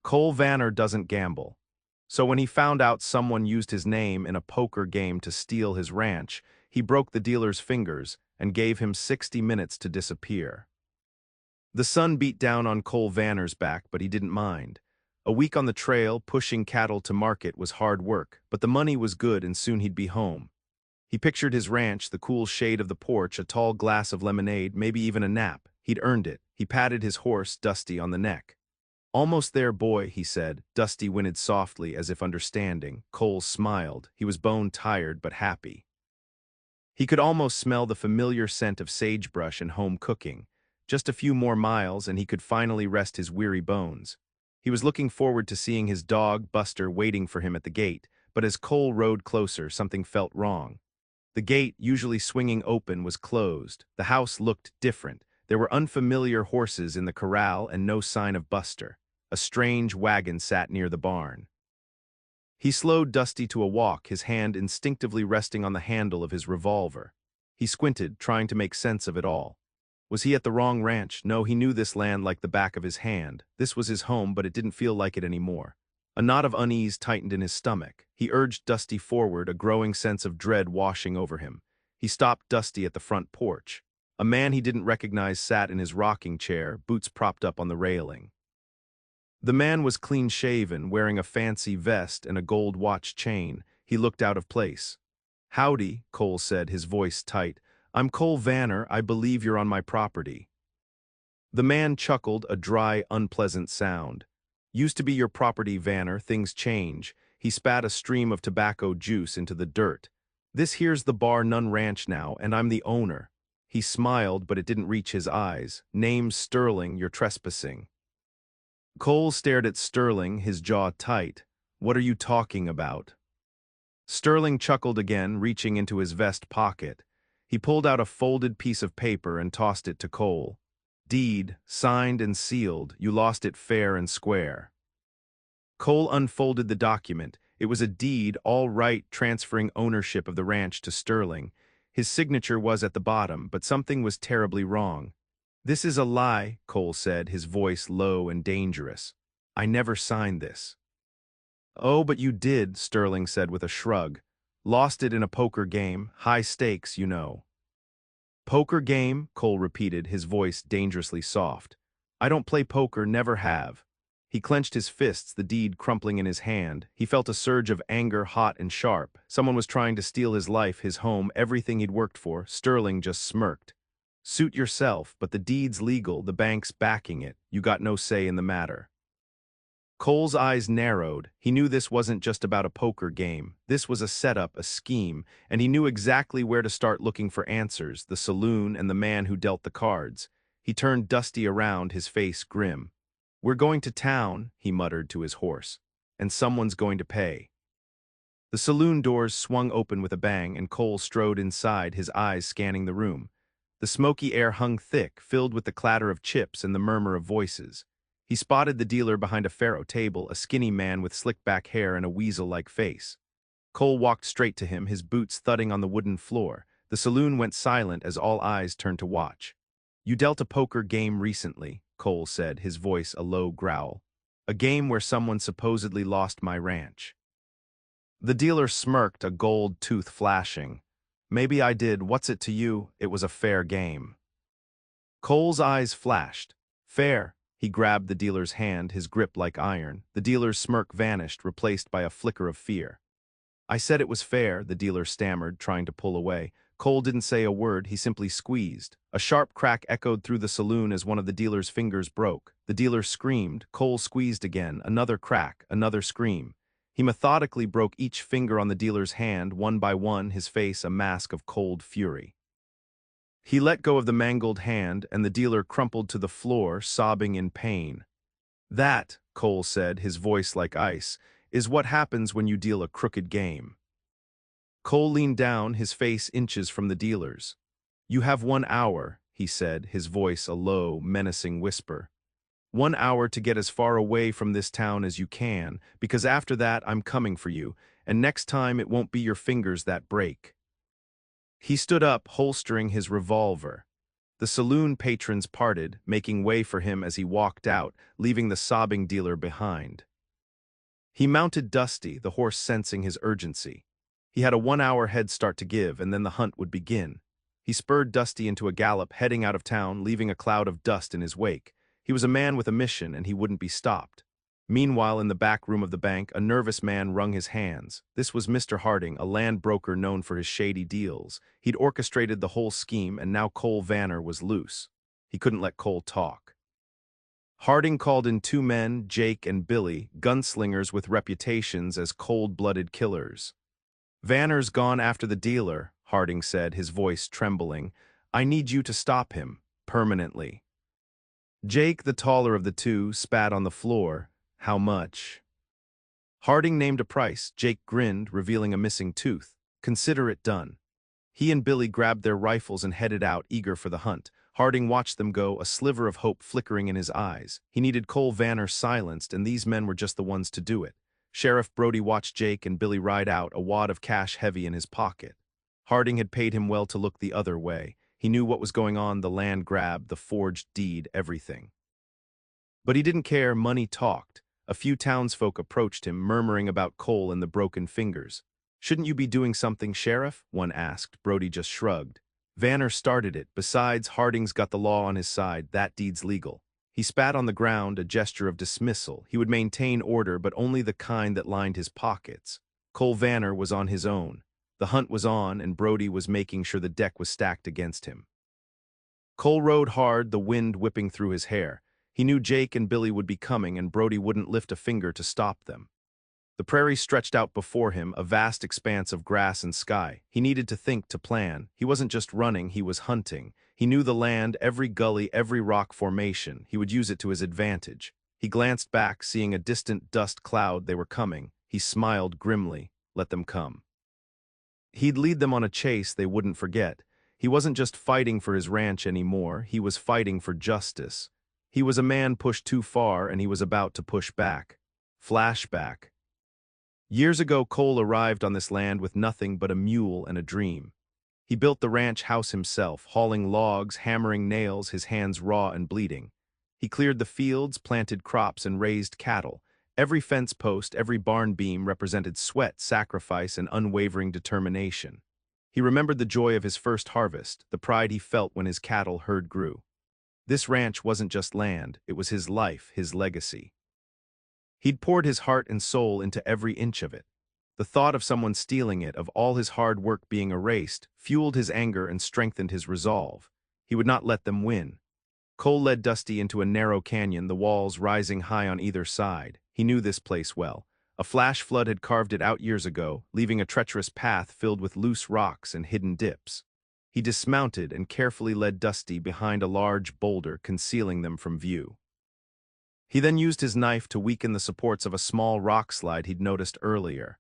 Cole Vanner doesn't gamble. So when he found out someone used his name in a poker game to steal his ranch, he broke the dealer's fingers and gave him 60 minutes to disappear. The sun beat down on Cole Vanner's back, but he didn't mind. A week on the trail, pushing cattle to market was hard work, but the money was good and soon he'd be home. He pictured his ranch, the cool shade of the porch, a tall glass of lemonade, maybe even a nap. He'd earned it. He patted his horse, Dusty, on the neck. "Almost there, boy," he said. Dusty whinnied softly, as if understanding. Cole smiled. He was bone-tired but happy. He could almost smell the familiar scent of sagebrush and home cooking. Just a few more miles and he could finally rest his weary bones. He was looking forward to seeing his dog, Buster, waiting for him at the gate, but as Cole rode closer, something felt wrong. The gate, usually swinging open, was closed. The house looked different. There were unfamiliar horses in the corral and no sign of Buster. A strange wagon sat near the barn. He slowed Dusty to a walk, his hand instinctively resting on the handle of his revolver. He squinted, trying to make sense of it all. Was he at the wrong ranch? No, he knew this land like the back of his hand. This was his home, but it didn't feel like it anymore. A knot of unease tightened in his stomach. He urged Dusty forward, a growing sense of dread washing over him. He stopped Dusty at the front porch. A man he didn't recognize sat in his rocking chair, boots propped up on the railing. The man was clean-shaven, wearing a fancy vest and a gold watch chain. He looked out of place. "Howdy," Cole said, his voice tight. "I'm Cole Vanner. I believe you're on my property." The man chuckled, a dry, unpleasant sound. "Used to be your property, Vanner. Things change." He spat a stream of tobacco juice into the dirt. "This here's the Bar None Ranch now, and I'm the owner." He smiled, but it didn't reach his eyes. "Name's Sterling. You're trespassing." Cole stared at Sterling, his jaw tight. "What are you talking about?" Sterling chuckled again, reaching into his vest pocket. He pulled out a folded piece of paper and tossed it to Cole. "Deed, signed and sealed. You lost it fair and square." Cole unfolded the document. It was a deed, all right, transferring ownership of the ranch to Sterling. His signature was at the bottom, but something was terribly wrong. "This is a lie," Cole said, his voice low and dangerous. "I never signed this." "Oh, but you did," Sterling said with a shrug. "Lost it in a poker game. High stakes, you know." "Poker game?" Cole repeated, his voice dangerously soft. "I don't play poker, never have." He clenched his fists, the deed crumpling in his hand. He felt a surge of anger, hot and sharp. Someone was trying to steal his life, his home, everything he'd worked for. Sterling just smirked. "Suit yourself, but the deed's legal, the bank's backing it. You got no say in the matter." Cole's eyes narrowed. He knew this wasn't just about a poker game. This was a setup, a scheme, and he knew exactly where to start looking for answers, the saloon and the man who dealt the cards. He turned Dusty around, his face grim. "We're going to town," he muttered to his horse, "and someone's going to pay." The saloon doors swung open with a bang, and Cole strode inside, his eyes scanning the room. The smoky air hung thick, filled with the clatter of chips and the murmur of voices. He spotted the dealer behind a faro table, a skinny man with slick-back hair and a weasel-like face. Cole walked straight to him, his boots thudding on the wooden floor. The saloon went silent as all eyes turned to watch. "You dealt a poker game recently," Cole said, his voice a low growl. "A game where someone supposedly lost my ranch." The dealer smirked, a gold tooth flashing. "Maybe I did. What's it to you? It was a fair game." Cole's eyes flashed. "Fair." He grabbed the dealer's hand, his grip like iron. The dealer's smirk vanished, replaced by a flicker of fear. "I said it was fair," the dealer stammered, trying to pull away. Cole didn't say a word, he simply squeezed. A sharp crack echoed through the saloon as one of the dealer's fingers broke. The dealer screamed. Cole squeezed again. Another crack, another scream. He methodically broke each finger on the dealer's hand, one by one, his face a mask of cold fury. He let go of the mangled hand, and the dealer crumpled to the floor, sobbing in pain. "That," Cole said, his voice like ice, "is what happens when you deal a crooked game." Cole leaned down, his face inches from the dealer's. "You have 1 hour," he said, his voice a low, menacing whisper. 1 hour to get as far away from this town as you can, because after that I'm coming for you, and next time it won't be your fingers that break." He stood up, holstering his revolver. The The saloon patrons parted, making way for him as he walked out, leaving the sobbing dealer behind. He mounted Dusty, the horse sensing his urgency. He had a 1-hour head start to give, and then the hunt would begin. He spurred Dusty into a gallop, heading out of town, leaving a cloud of dust in his wake. He was a man with a mission, and he wouldn't be stopped. Meanwhile, in the back room of the bank, a nervous man wrung his hands. This was Mr. Harding, a land broker known for his shady deals. He'd orchestrated the whole scheme, and now Cole Vanner was loose. He couldn't let Cole talk. Harding called in 2 men, Jake and Billy, gunslingers with reputations as cold-blooded killers. "Vanner's gone after the dealer," Harding said, his voice trembling. "I need you to stop him, permanently." Jake, the taller of the two, spat on the floor. "How much?" Harding named a price. Jake grinned, revealing a missing tooth. "Consider it done." He and Billy grabbed their rifles and headed out, eager for the hunt. Harding watched them go, a sliver of hope flickering in his eyes. He needed Cole Vanner silenced, and these men were just the ones to do it. Sheriff Brody watched Jake and Billy ride out, a wad of cash heavy in his pocket. Harding had paid him well to look the other way. He knew what was going on, the land grab, the forged deed, everything. But he didn't care. Money talked. A few townsfolk approached him, murmuring about Cole and the broken fingers. "Shouldn't you be doing something, Sheriff?" one asked. Brody just shrugged. "Vanner started it. Besides, Harding's got the law on his side. That deed's legal." He spat on the ground, a gesture of dismissal. He would maintain order, but only the kind that lined his pockets. Cole Vanner was on his own. The hunt was on, and Brody was making sure the deck was stacked against him. Cole rode hard, the wind whipping through his hair. He knew Jake and Billy would be coming, and Brody wouldn't lift a finger to stop them. The prairie stretched out before him, a vast expanse of grass and sky. He needed to think, to plan. He wasn't just running, he was hunting. He knew the land, every gully, every rock formation. He would use it to his advantage. He glanced back, seeing a distant dust cloud. They were coming. He smiled grimly. Let them come. He'd lead them on a chase they wouldn't forget. He wasn't just fighting for his ranch anymore, he was fighting for justice. He was a man pushed too far, and he was about to push back. Flashback. Years ago, Cole arrived on this land with nothing but a mule and a dream. He built the ranch house himself, hauling logs, hammering nails, his hands raw and bleeding. He cleared the fields, planted crops, and raised cattle. Every fence post, every barn beam represented sweat, sacrifice, and unwavering determination. He remembered the joy of his first harvest, the pride he felt when his cattle herd grew. This ranch wasn't just land, it was his life, his legacy. He'd poured his heart and soul into every inch of it. The thought of someone stealing it, of all his hard work being erased, fueled his anger and strengthened his resolve. He would not let them win. Cole led Dusty into a narrow canyon, the walls rising high on either side. He knew this place well. A flash flood had carved it out years ago, leaving a treacherous path filled with loose rocks and hidden dips. He dismounted and carefully led Dusty behind a large boulder, concealing them from view. He then used his knife to weaken the supports of a small rock slide he'd noticed earlier.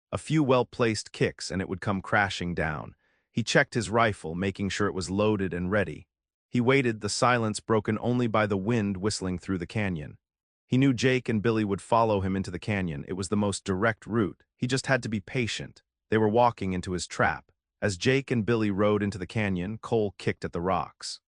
A few well-placed kicks and it would come crashing down. He checked his rifle, making sure it was loaded and ready. He waited, the silence broken only by the wind whistling through the canyon. He knew Jake and Billy would follow him into the canyon. It was the most direct route. He just had to be patient. They were walking into his trap. As Jake and Billy rode into the canyon, Cole kicked at the rocks.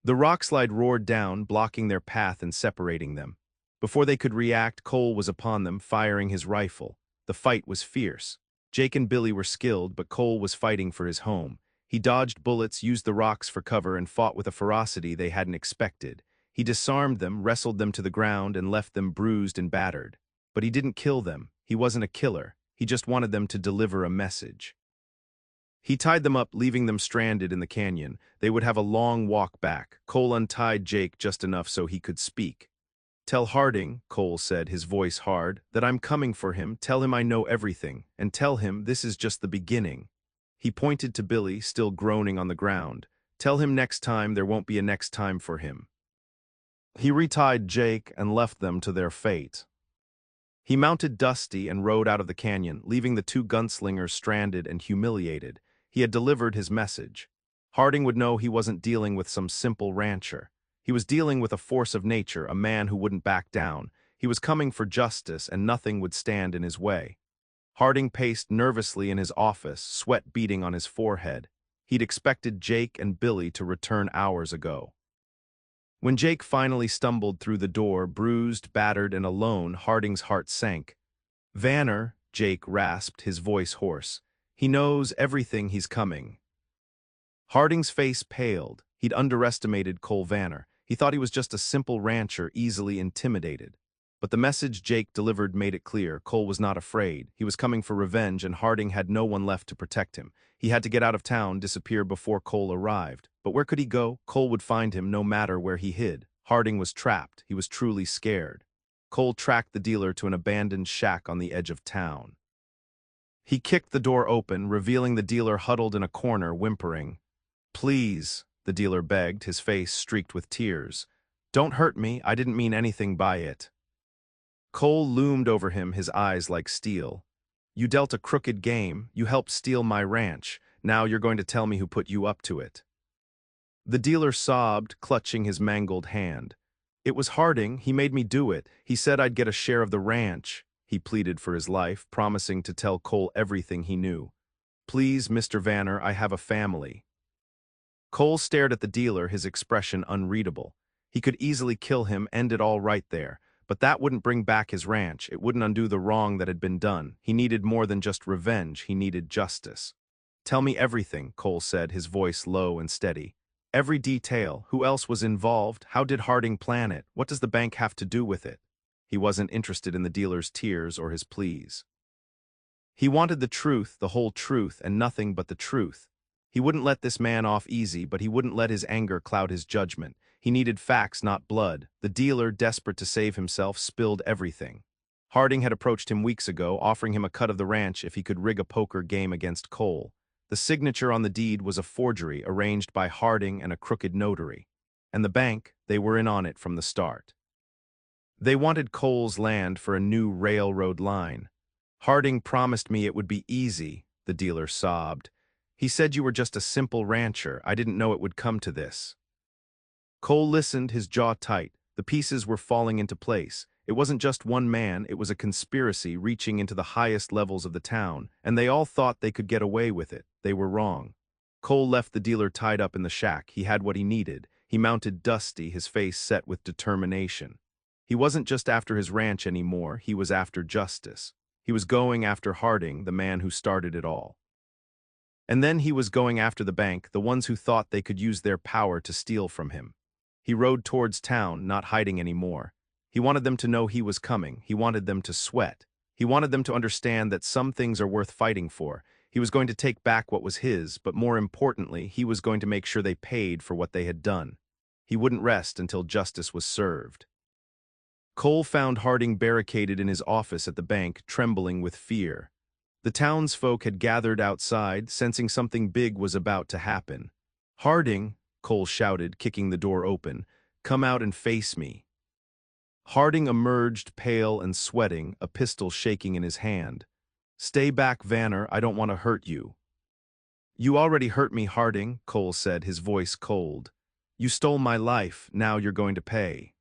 The rockslide roared down, blocking their path and separating them. Before they could react, Cole was upon them, firing his rifle. The fight was fierce. Jake and Billy were skilled, but Cole was fighting for his home. He dodged bullets, used the rocks for cover, and fought with a ferocity they hadn't expected. He disarmed them, wrestled them to the ground, and left them bruised and battered. But he didn't kill them. He wasn't a killer. He just wanted them to deliver a message. He tied them up, leaving them stranded in the canyon. They would have a long walk back. Cole untied Jake just enough so he could speak. "Tell Harding," Cole said, his voice hard, "that I'm coming for him. Tell him I know everything. And tell him this is just the beginning." He pointed to Billy, still groaning on the ground. "Tell him next time there won't be a next time for him." He retied Jake and left them to their fate. He mounted Dusty and rode out of the canyon, leaving the 2 gunslingers stranded and humiliated. He had delivered his message. Harding would know he wasn't dealing with some simple rancher. He was dealing with a force of nature, a man who wouldn't back down. He was coming for justice, and nothing would stand in his way. Harding paced nervously in his office, sweat beading on his forehead. He'd expected Jake and Billy to return hours ago. When Jake finally stumbled through the door, bruised, battered, and alone, Harding's heart sank. "Vanner," Jake rasped, his voice hoarse. "He knows everything, he's coming." Harding's face paled. He'd underestimated Cole Vanner. He thought he was just a simple rancher, easily intimidated. But the message Jake delivered made it clear Cole was not afraid. He was coming for revenge, and Harding had no one left to protect him. He had to get out of town, disappear before Cole arrived. But where could he go? Cole would find him no matter where he hid. Harding was trapped. He was truly scared. Cole tracked the dealer to an abandoned shack on the edge of town. He kicked the door open, revealing the dealer huddled in a corner, whimpering. "Please," the dealer begged, his face streaked with tears. "Don't hurt me. I didn't mean anything by it." Cole loomed over him, his eyes like steel. "You dealt a crooked game. You helped steal my ranch. Now you're going to tell me who put you up to it." The dealer sobbed, clutching his mangled hand. "It was Harding. He made me do it. He said I'd get a share of the ranch." He pleaded for his life, promising to tell Cole everything he knew. "Please, Mr. Vanner, I have a family." Cole stared at the dealer, his expression unreadable. He could easily kill him, end it all right there. But that wouldn't bring back his ranch. It wouldn't undo the wrong that had been done. He needed more than just revenge. He needed justice. "Tell me everything," Cole said, his voice low and steady. "Every detail. Who else was involved? How did Harding plan it? What does the bank have to do with it?" He wasn't interested in the dealer's tears or his pleas. He wanted the truth, the whole truth, and nothing but the truth. He wouldn't let this man off easy, but he wouldn't let his anger cloud his judgment. He needed facts, not blood. The dealer, desperate to save himself, spilled everything. Harding had approached him weeks ago, offering him a cut of the ranch if he could rig a poker game against Cole. The signature on the deed was a forgery arranged by Harding and a crooked notary. And the bank, they were in on it from the start. They wanted Cole's land for a new railroad line. "Harding promised me it would be easy," the dealer sobbed. "He said you were just a simple rancher. I didn't know it would come to this." Cole listened, his jaw tight. The pieces were falling into place. It wasn't just one man, it was a conspiracy reaching into the highest levels of the town, and they all thought they could get away with it. They were wrong. Cole left the dealer tied up in the shack. He had what he needed. He mounted Dusty, his face set with determination. He wasn't just after his ranch anymore, he was after justice. He was going after Harding, the man who started it all. And then he was going after the bank, the ones who thought they could use their power to steal from him. He rode towards town, not hiding anymore. He wanted them to know he was coming. He wanted them to sweat. He wanted them to understand that some things are worth fighting for. He was going to take back what was his, but more importantly, he was going to make sure they paid for what they had done. He wouldn't rest until justice was served. Cole found Harding barricaded in his office at the bank, trembling with fear. The townsfolk had gathered outside, sensing something big was about to happen. "Harding," Cole shouted, kicking the door open, "come out and face me." Harding emerged, pale and sweating, a pistol shaking in his hand. "Stay back, Vanner, I don't want to hurt you." "You already hurt me, Harding," Cole said, his voice cold. "You stole my life, now you're going to pay."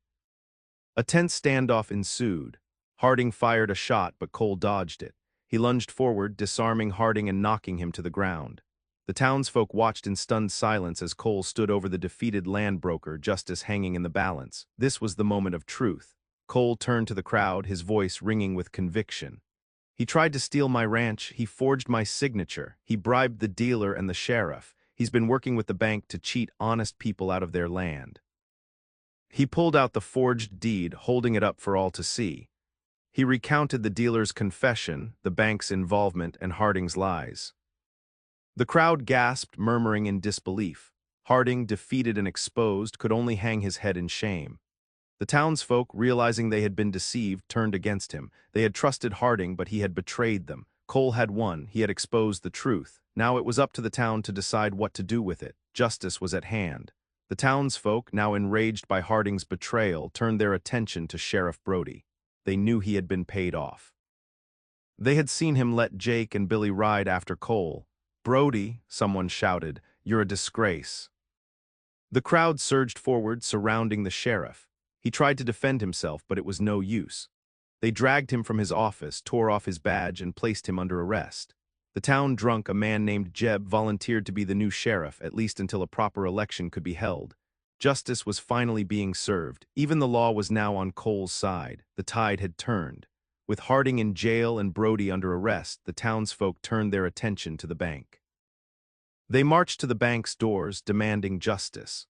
A tense standoff ensued. Harding fired a shot, but Cole dodged it. He lunged forward, disarming Harding and knocking him to the ground. The townsfolk watched in stunned silence as Cole stood over the defeated land broker, justice hanging in the balance. This was the moment of truth. Cole turned to the crowd, his voice ringing with conviction. "He tried to steal my ranch. He forged my signature. He bribed the dealer and the sheriff. He's been working with the bank to cheat honest people out of their land." He pulled out the forged deed, holding it up for all to see. He recounted the dealer's confession, the bank's involvement, and Harding's lies. The crowd gasped, murmuring in disbelief. Harding, defeated and exposed, could only hang his head in shame. The townsfolk, realizing they had been deceived, turned against him. They had trusted Harding, but he had betrayed them. Cole had won. He had exposed the truth. Now it was up to the town to decide what to do with it. Justice was at hand. The townsfolk, now enraged by Harding's betrayal, turned their attention to Sheriff Brody. They knew he had been paid off. They had seen him let Jake and Billy ride after Cole. "Brody," someone shouted, "you're a disgrace." The crowd surged forward, surrounding the sheriff. He tried to defend himself, but it was no use. They dragged him from his office, tore off his badge, and placed him under arrest. The town drunk, a man named Jeb, volunteered to be the new sheriff, at least until a proper election could be held. Justice was finally being served. Even the law was now on Cole's side. The tide had turned. With Harding in jail and Brody under arrest, the townsfolk turned their attention to the bank. They marched to the bank's doors, demanding justice.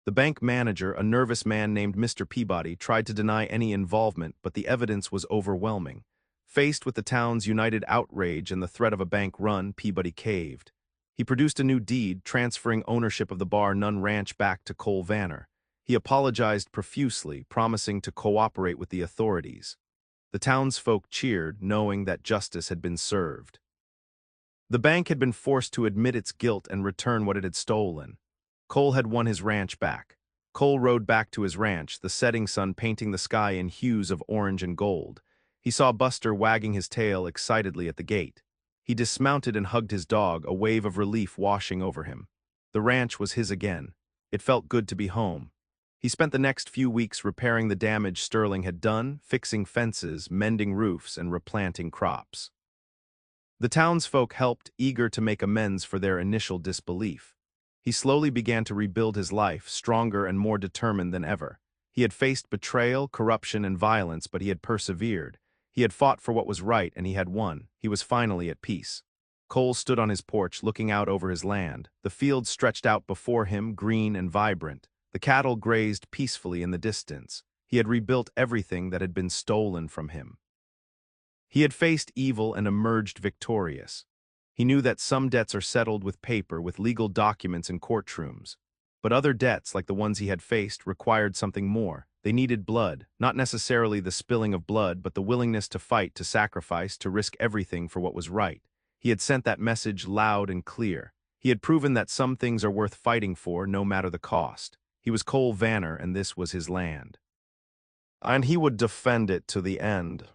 The bank manager, a nervous man named Mr. Peabody, tried to deny any involvement, but the evidence was overwhelming. Faced with the town's united outrage and the threat of a bank run, Peabody caved. He produced a new deed, transferring ownership of the Bar None Ranch back to Cole Vanner. He apologized profusely, promising to cooperate with the authorities. The townsfolk cheered, knowing that justice had been served. The bank had been forced to admit its guilt and return what it had stolen. Cole had won his ranch back. Cole rode back to his ranch, the setting sun painting the sky in hues of orange and gold. He saw Buster wagging his tail excitedly at the gate. He dismounted and hugged his dog, a wave of relief washing over him. The ranch was his again. It felt good to be home. He spent the next few weeks repairing the damage Sterling had done, fixing fences, mending roofs, and replanting crops. The townsfolk helped, eager to make amends for their initial disbelief. He slowly began to rebuild his life, stronger and more determined than ever. He had faced betrayal, corruption, and violence, but he had persevered. He had fought for what was right, and he had won. He was finally at peace. Cole stood on his porch, looking out over his land. The fields stretched out before him, green and vibrant. The cattle grazed peacefully in the distance. He had rebuilt everything that had been stolen from him. He had faced evil and emerged victorious. He knew that some debts are settled with paper, with legal documents and courtrooms. But other debts, like the ones he had faced, required something more. They needed blood, not necessarily the spilling of blood, but the willingness to fight, to sacrifice, to risk everything for what was right. He had sent that message loud and clear. He had proven that some things are worth fighting for, no matter the cost. He was Cole Vanner, and this was his land. And he would defend it to the end.